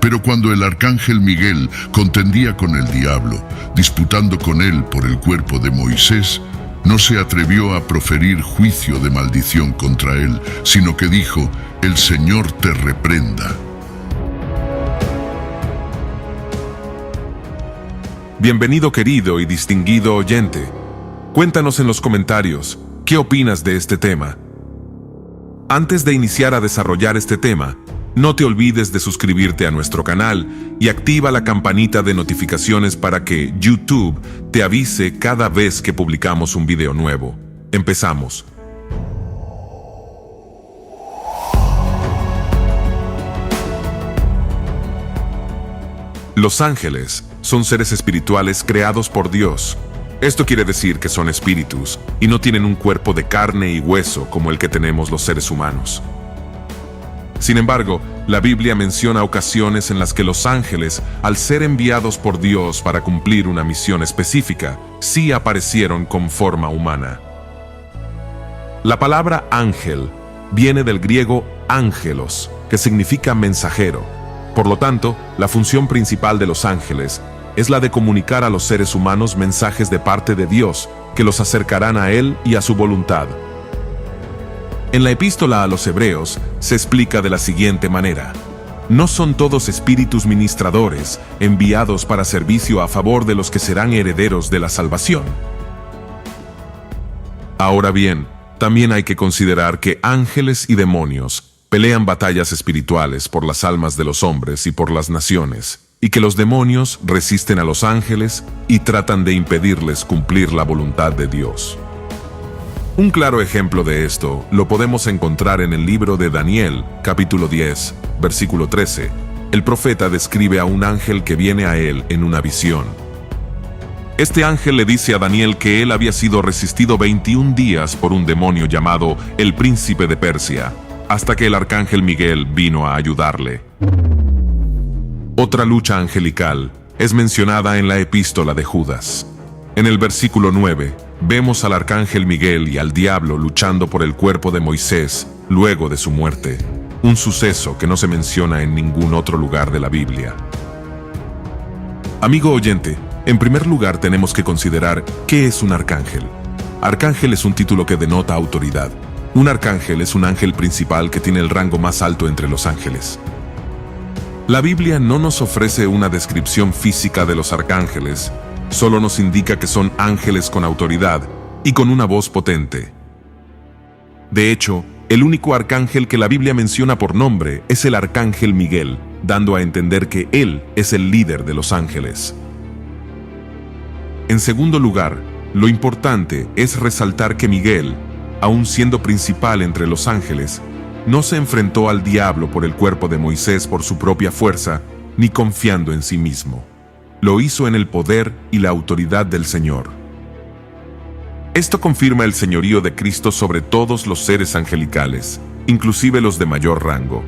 Pero cuando el arcángel Miguel contendía con el diablo, disputando con él por el cuerpo de Moisés, no se atrevió a proferir juicio de maldición contra él, sino que dijo: «El Señor te reprenda». Bienvenido, querido y distinguido oyente. Cuéntanos en los comentarios, ¿qué opinas de este tema? Antes de iniciar a desarrollar este tema, no te olvides de suscribirte a nuestro canal y activa la campanita de notificaciones para que YouTube te avise cada vez que publicamos un video nuevo. Empezamos. Los ángeles son seres espirituales creados por Dios. Esto quiere decir que son espíritus y no tienen un cuerpo de carne y hueso como el que tenemos los seres humanos. Sin embargo, la Biblia menciona ocasiones en las que los ángeles, al ser enviados por Dios para cumplir una misión específica, sí aparecieron con forma humana. La palabra ángel viene del griego ángelos, que significa mensajero. Por lo tanto, la función principal de los ángeles es la de comunicar a los seres humanos mensajes de parte de Dios que los acercarán a Él y a su voluntad. En la epístola a los Hebreos se explica de la siguiente manera: no son todos espíritus ministradores enviados para servicio a favor de los que serán herederos de la salvación. Ahora bien, también hay que considerar que ángeles y demonios pelean batallas espirituales por las almas de los hombres y por las naciones, y que los demonios resisten a los ángeles y tratan de impedirles cumplir la voluntad de Dios. Un claro ejemplo de esto lo podemos encontrar en el libro de Daniel, capítulo 10, versículo 13. El profeta describe a un ángel que viene a él en una visión. Este ángel le dice a Daniel que él había sido resistido 21 días por un demonio llamado el príncipe de Persia, hasta que el arcángel Miguel vino a ayudarle. Otra lucha angelical es mencionada en la epístola de Judas. En el versículo 9, vemos al arcángel Miguel y al diablo luchando por el cuerpo de Moisés luego de su muerte, un suceso que no se menciona en ningún otro lugar de la Biblia. Amigo oyente, en primer lugar tenemos que considerar qué es un arcángel. Arcángel es un título que denota autoridad. Un arcángel es un ángel principal que tiene el rango más alto entre los ángeles. La Biblia no nos ofrece una descripción física de los arcángeles, solo nos indica que son ángeles con autoridad y con una voz potente. De hecho, el único arcángel que la Biblia menciona por nombre es el arcángel Miguel, dando a entender que él es el líder de los ángeles. En segundo lugar, lo importante es resaltar que Miguel, aun siendo principal entre los ángeles, no se enfrentó al diablo por el cuerpo de Moisés por su propia fuerza, ni confiando en sí mismo. Lo hizo en el poder y la autoridad del Señor. Esto confirma el señorío de Cristo sobre todos los seres angelicales, inclusive los de mayor rango.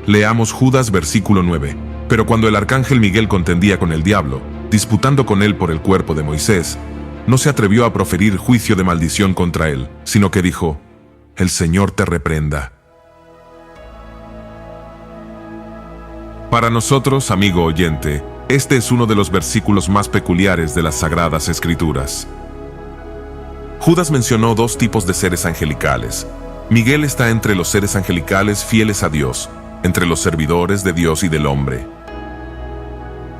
Leamos Judas versículo 9. Pero cuando el arcángel Miguel contendía con el diablo, disputando con él por el cuerpo de Moisés, no se atrevió a proferir juicio de maldición contra él, sino que dijo: «El Señor te reprenda». Para nosotros, amigo oyente, este es uno de los versículos más peculiares de las Sagradas Escrituras. Judas mencionó dos tipos de seres angelicales. Miguel está entre los seres angelicales fieles a Dios, entre los servidores de Dios y del hombre.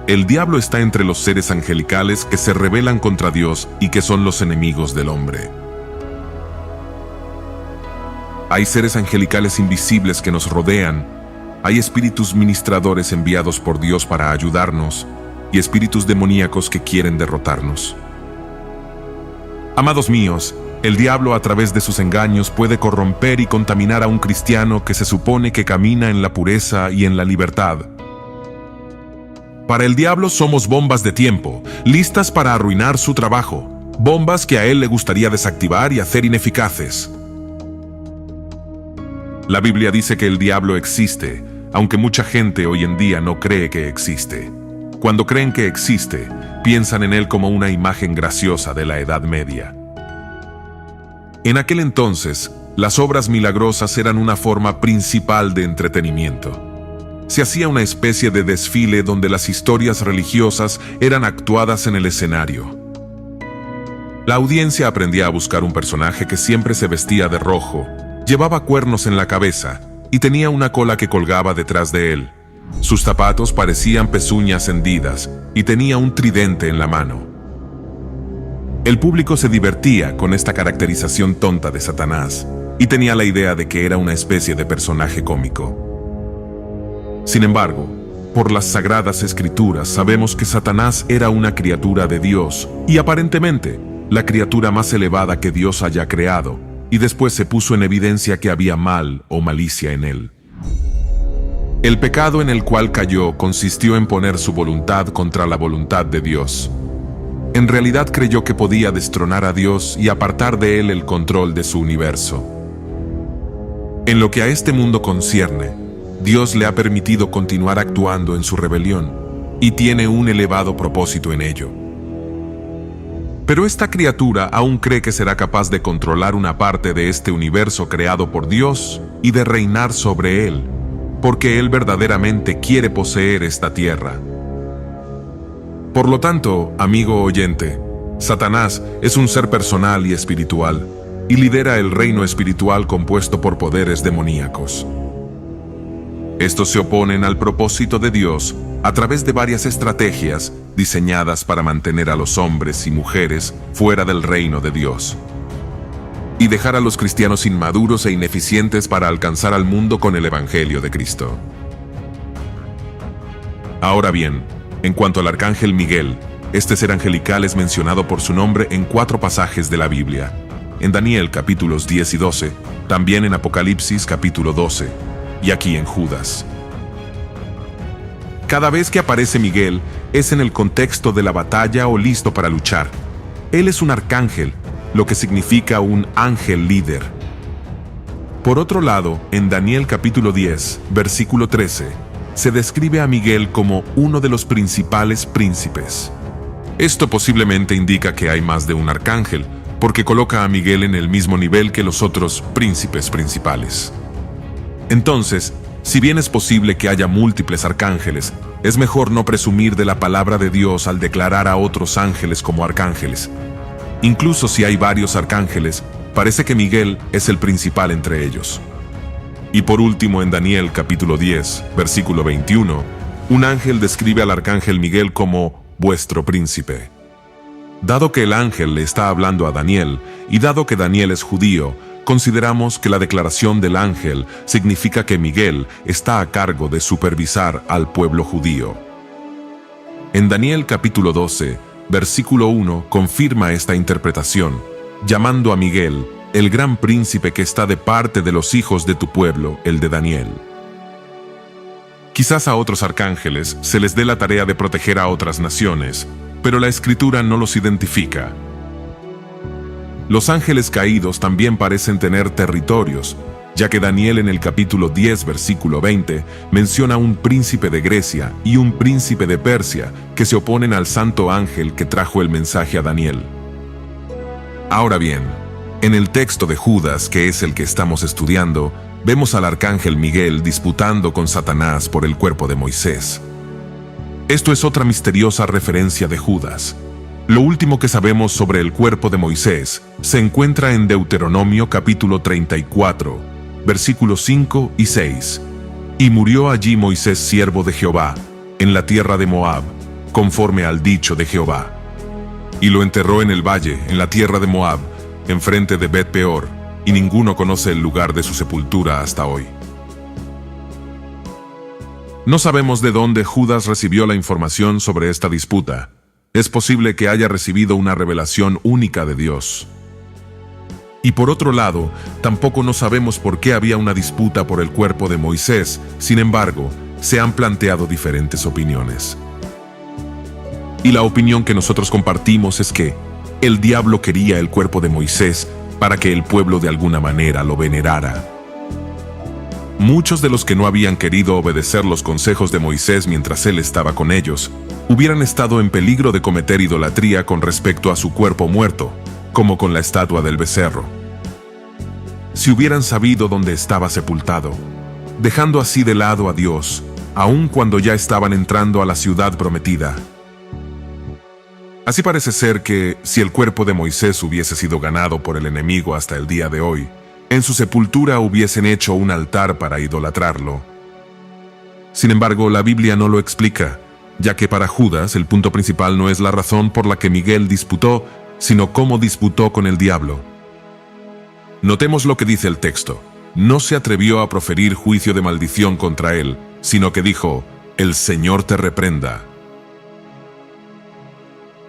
El diablo está entre los seres angelicales que se rebelan contra Dios y que son los enemigos del hombre. Hay seres angelicales invisibles que nos rodean, hay espíritus ministradores enviados por Dios para ayudarnos y espíritus demoníacos que quieren derrotarnos. Amados míos, el diablo a través de sus engaños puede corromper y contaminar a un cristiano que se supone que camina en la pureza y en la libertad. Para el diablo somos bombas de tiempo, listas para arruinar su trabajo, bombas que a él le gustaría desactivar y hacer ineficaces. La Biblia dice que el diablo existe, aunque mucha gente hoy en día no cree que existe. Cuando creen que existe, piensan en él como una imagen graciosa de la Edad Media. En aquel entonces, las obras milagrosas eran una forma principal de entretenimiento. Se hacía una especie de desfile donde las historias religiosas eran actuadas en el escenario. La audiencia aprendía a buscar un personaje que siempre se vestía de rojo, llevaba cuernos en la cabeza y tenía una cola que colgaba detrás de él. Sus zapatos parecían pezuñas hendidas y tenía un tridente en la mano. El público se divertía con esta caracterización tonta de Satanás y tenía la idea de que era una especie de personaje cómico. Sin embargo, por las sagradas escrituras sabemos que Satanás era una criatura de Dios y aparentemente la criatura más elevada que Dios haya creado, y después se puso en evidencia que había mal o malicia en él. El pecado en el cual cayó consistió en poner su voluntad contra la voluntad de Dios. En realidad creyó que podía destronar a Dios y apartar de él el control de su universo. En lo que a este mundo concierne, Dios le ha permitido continuar actuando en su rebelión y tiene un elevado propósito en ello. Pero esta criatura aún cree que será capaz de controlar una parte de este universo creado por Dios y de reinar sobre él, porque él verdaderamente quiere poseer esta tierra. Por lo tanto, amigo oyente, Satanás es un ser personal y espiritual, y lidera el reino espiritual compuesto por poderes demoníacos. Estos se oponen al propósito de Dios a través de varias estrategias diseñadas para mantener a los hombres y mujeres fuera del reino de Dios y dejar a los cristianos inmaduros e ineficientes para alcanzar al mundo con el Evangelio de Cristo. Ahora bien, en cuanto al arcángel Miguel, este ser angelical es mencionado por su nombre en 4 pasajes de la Biblia: en Daniel capítulos 10 y 12, también en Apocalipsis capítulo 12, y aquí en Judas. Cada vez que aparece Miguel es en el contexto de la batalla o listo para luchar. Él es un arcángel, lo que significa un ángel líder. Por otro lado, en Daniel capítulo 10, versículo 13, se describe a Miguel como uno de los principales príncipes. Esto posiblemente indica que hay más de un arcángel, porque coloca a Miguel en el mismo nivel que los otros príncipes principales. Entonces, si bien es posible que haya múltiples arcángeles, es mejor no presumir de la palabra de Dios al declarar a otros ángeles como arcángeles. Incluso si hay varios arcángeles, parece que Miguel es el principal entre ellos. Y por último, en Daniel capítulo 10, versículo 21, un ángel describe al arcángel Miguel como vuestro príncipe. Dado que el ángel le está hablando a Daniel, y dado que Daniel es judío, consideramos que la declaración del ángel significa que Miguel está a cargo de supervisar al pueblo judío. En Daniel capítulo 12, versículo 1 confirma esta interpretación, llamando a Miguel el gran príncipe que está de parte de los hijos de tu pueblo, el de Daniel. Quizás a otros arcángeles se les dé la tarea de proteger a otras naciones, pero la Escritura no los identifica. Los ángeles caídos también parecen tener territorios, ya que Daniel en el capítulo 10, versículo 20, menciona un príncipe de Grecia y un príncipe de Persia que se oponen al santo ángel que trajo el mensaje a Daniel. Ahora bien, en el texto de Judas, que es el que estamos estudiando, vemos al arcángel Miguel disputando con Satanás por el cuerpo de Moisés. Esto es otra misteriosa referencia de Judas. Lo último que sabemos sobre el cuerpo de Moisés se encuentra en Deuteronomio capítulo 34, versículos 5 y 6. Y murió allí Moisés siervo de Jehová, en la tierra de Moab, conforme al dicho de Jehová. Y lo enterró en el valle, en la tierra de Moab, enfrente de Bet-peor, y ninguno conoce el lugar de su sepultura hasta hoy. No sabemos de dónde Judas recibió la información sobre esta disputa. Es posible que haya recibido una revelación única de Dios. Y por otro lado, tampoco no sabemos por qué había una disputa por el cuerpo de Moisés. Sin embargo, se han planteado diferentes opiniones. Y la opinión que nosotros compartimos es que el diablo quería el cuerpo de Moisés para que el pueblo de alguna manera lo venerara. Muchos de los que no habían querido obedecer los consejos de Moisés mientras él estaba con ellos, hubieran estado en peligro de cometer idolatría con respecto a su cuerpo muerto, como con la estatua del becerro. Si hubieran sabido dónde estaba sepultado, dejando así de lado a Dios, aun cuando ya estaban entrando a la ciudad prometida. Así parece ser que, si el cuerpo de Moisés hubiese sido ganado por el enemigo hasta el día de hoy, en su sepultura hubiesen hecho un altar para idolatrarlo. Sin embargo, la Biblia no lo explica, ya que para Judas el punto principal no es la razón por la que Miguel disputó, sino cómo disputó con el diablo. Notemos lo que dice el texto. No se atrevió a proferir juicio de maldición contra él, sino que dijo: «El Señor te reprenda».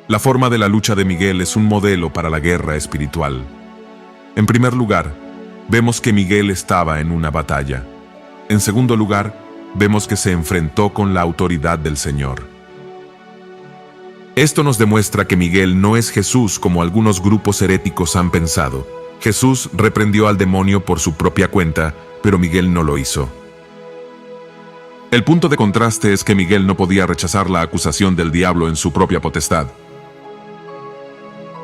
La forma de la lucha de Miguel es un modelo para la guerra espiritual. En primer lugar, vemos que Miguel estaba en una batalla. En segundo lugar, vemos que se enfrentó con la autoridad del Señor. Esto nos demuestra que Miguel no es Jesús como algunos grupos heréticos han pensado. Jesús reprendió al demonio por su propia cuenta, pero Miguel no lo hizo. El punto de contraste es que Miguel no podía rechazar la acusación del diablo en su propia potestad.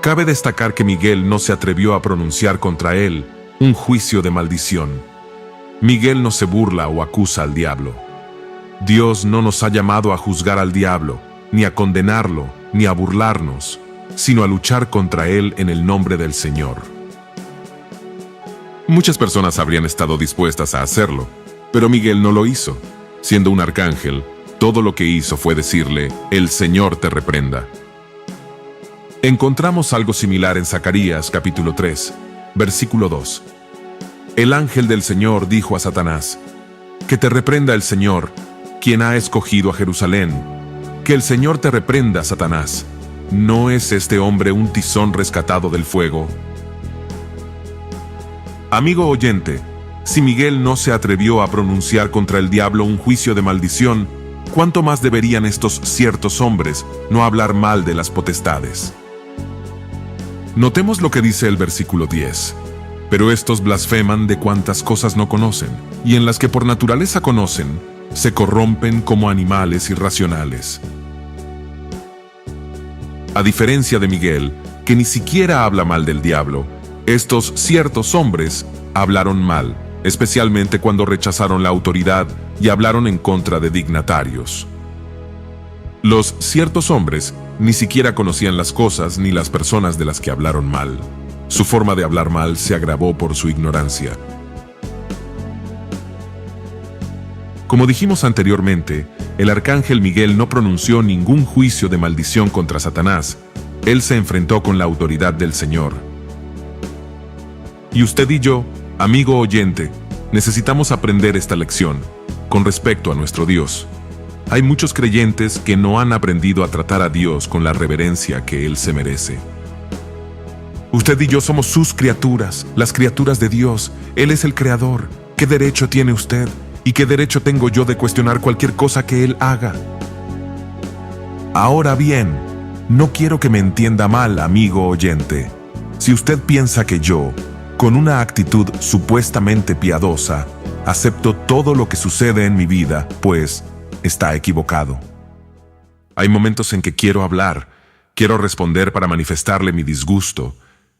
Cabe destacar que Miguel no se atrevió a pronunciar contra él un juicio de maldición. Miguel no se burla o acusa al diablo. Dios no nos ha llamado a juzgar al diablo, ni a condenarlo, ni a burlarnos, sino a luchar contra él en el nombre del Señor. Muchas personas habrían estado dispuestas a hacerlo, pero Miguel no lo hizo. Siendo un arcángel, todo lo que hizo fue decirle: «El Señor te reprenda». Encontramos algo similar en Zacarías capítulo 3, versículo 2. El ángel del Señor dijo a Satanás: «Que te reprenda el Señor, quien ha escogido a Jerusalén. Que el Señor te reprenda, Satanás. ¿No es este hombre un tizón rescatado del fuego?». Amigo oyente, si Miguel no se atrevió a pronunciar contra el diablo un juicio de maldición, ¿cuánto más deberían estos ciertos hombres no hablar mal de las potestades? Notemos lo que dice el versículo 10. Pero estos blasfeman de cuantas cosas no conocen, y en las que por naturaleza conocen, se corrompen como animales irracionales. A diferencia de Miguel, que ni siquiera habla mal del diablo, estos ciertos hombres hablaron mal, especialmente cuando rechazaron la autoridad y hablaron en contra de dignatarios. Los ciertos hombres ni siquiera conocían las cosas ni las personas de las que hablaron mal. Su forma de hablar mal se agravó por su ignorancia. Como dijimos anteriormente, el arcángel Miguel no pronunció ningún juicio de maldición contra Satanás. Él se enfrentó con la autoridad del Señor. Y usted y yo, amigo oyente, necesitamos aprender esta lección con respecto a nuestro Dios. Hay muchos creyentes que no han aprendido a tratar a Dios con la reverencia que Él se merece. Usted y yo somos sus criaturas, las criaturas de Dios. Él es el Creador. ¿Qué derecho tiene usted? ¿Y qué derecho tengo yo de cuestionar cualquier cosa que Él haga? Ahora bien, no quiero que me entienda mal, amigo oyente. Si usted piensa que yo, con una actitud supuestamente piadosa, acepto todo lo que sucede en mi vida, pues está equivocado. Hay momentos en que quiero hablar, quiero responder para manifestarle mi disgusto,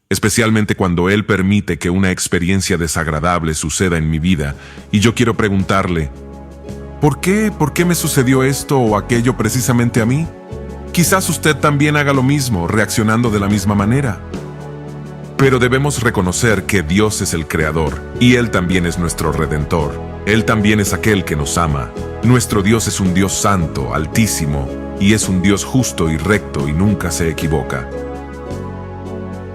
especialmente cuando Él permite que una experiencia desagradable suceda en mi vida, y yo quiero preguntarle: ¿Por qué me sucedió esto o aquello precisamente a mí? Quizás usted también haga lo mismo, reaccionando de la misma manera. Pero debemos reconocer que Dios es el Creador, y Él también es nuestro Redentor. Él también es aquel que nos ama. Nuestro Dios es un Dios santo, altísimo, y es un Dios justo y recto y nunca se equivoca.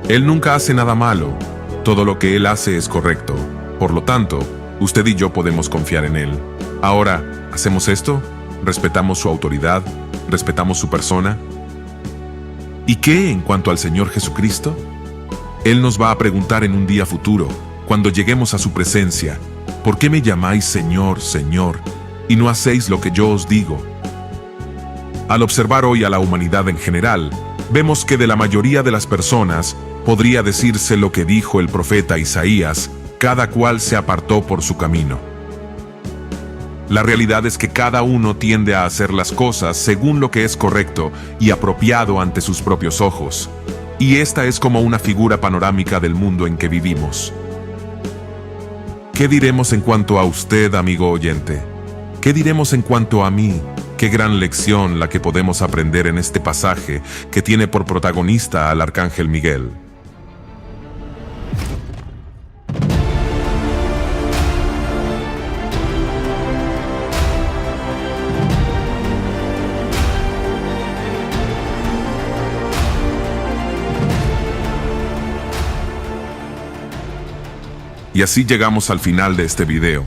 Él nunca hace nada malo. Todo lo que Él hace es correcto. Por lo tanto, usted y yo podemos confiar en Él. Ahora, ¿hacemos esto? ¿Respetamos su autoridad? ¿Respetamos su persona? ¿Y qué en cuanto al Señor Jesucristo? Él nos va a preguntar en un día futuro, cuando lleguemos a su presencia: ¿por qué me llamáis Señor, Señor, y no hacéis lo que yo os digo? Al observar hoy a la humanidad en general, vemos que de la mayoría de las personas podría decirse lo que dijo el profeta Isaías: cada cual se apartó por su camino. La realidad es que cada uno tiende a hacer las cosas según lo que es correcto y apropiado ante sus propios ojos. Y esta es como una figura panorámica del mundo en que vivimos. ¿Qué diremos en cuanto a usted, amigo oyente? ¿Qué diremos en cuanto a mí? Qué gran lección la que podemos aprender en este pasaje que tiene por protagonista al Arcángel Miguel. Y así llegamos al final de este video.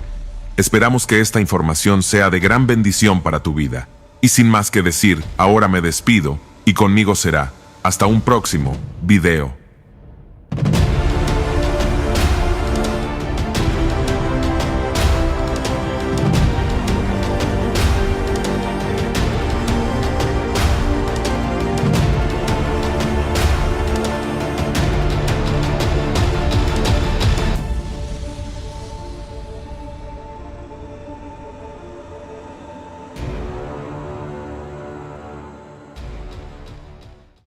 Esperamos que esta información sea de gran bendición para tu vida. Y sin más que decir, ahora me despido, y conmigo será. Hasta un próximo video.